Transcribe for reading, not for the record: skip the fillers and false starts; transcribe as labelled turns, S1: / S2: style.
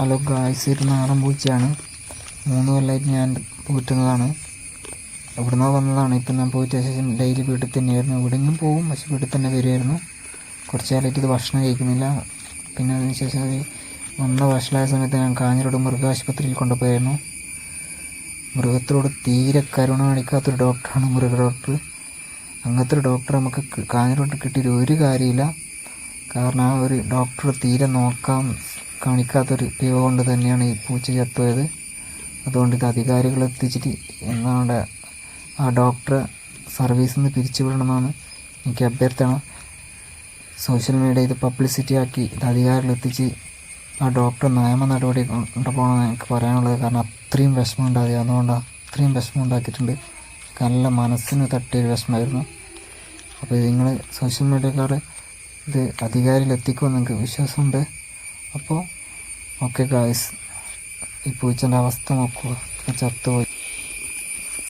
S1: Hello guys, ഒരു നാടൻ പൂച്ചയാണ്. 3 കൊല്ലമായിട്ട് ഞാൻ പോറ്റുന്നതാണ്. ഇവിടുന്ന് വന്നതാണ്. ഇപ്പം ഞാൻ പോയിട്ട ശേഷം ഡെയിലി വീട്ടിൽ തന്നെയായിരുന്നു. എവിടെയെങ്കിലും പോകും, പക്ഷെ വീട്ടിൽ തന്നെ വരുമായിരുന്നു. കുറച്ച് കാലമായിട്ട് ഇത് ഭക്ഷണം കഴിക്കുന്നില്ല. പിന്നെ അതിന് ശേഷം വന്ന വഷളായ സമയത്ത് ഞാൻ കാഞ്ഞിരോട് മൃഗാശുപത്രിയിൽ കൊണ്ടുപോയായിരുന്നു. മൃഗത്തിനോട് തീരെ കരുണ കാണിക്കാത്തൊരു ഡോക്ടറാണ് മൃഗ ഡോക്ടർ. അങ്ങനത്തെ ഒരു ഡോക്ടർ നമുക്ക് കാഞ്ഞിരോട്ട് കിട്ടിയിട്ട് ഒരു കാര്യമില്ല. കാരണം ആ ഒരു ഡോക്ടർ തീരെ കാണിക്കാത്തൊരു പിഴ കൊണ്ട് തന്നെയാണ് ഈ പൂച്ച ചത്തുപോയത്. അതുകൊണ്ട് ഇത് അധികാരികൾ എത്തിച്ചിട്ട് എന്താണ് ആ ഡോക്ടറെ സർവീസിൽ നിന്ന് പിരിച്ചുവിടണമെന്നാണ് എനിക്ക് അഭ്യർത്ഥന. സോഷ്യൽ മീഡിയ ഇത് പബ്ലിസിറ്റി ആക്കി ഇത് അധികാരികൾ എത്തിച്ച് ആ ഡോക്ടർ നിയമ നടപടി കൊണ്ടുപോകണമെന്ന് എനിക്ക് പറയാനുള്ളത്. കാരണം അത്രയും വിഷമം ഉണ്ടായി, അതുകൊണ്ടാണ് അത്രയും വിഷമം ഉണ്ടാക്കിയിട്ടുണ്ട്. നല്ല മനസ്സിന് തട്ടിയൊരു വിഷമമായിരുന്നു. അപ്പോൾ ഇത് നിങ്ങൾ സോഷ്യൽ മീഡിയക്കാർ ഇത് അധികാരികൾ എത്തിക്കുമെന്ന് എനിക്ക് വിശ്വാസമുണ്ട്. അപ്പോൾ ഓക്കെ ഗായ്സ്, ഈ പൂച്ചൻ്റെ അവസ്ഥ നോക്കുക, ചത്തുപോയി.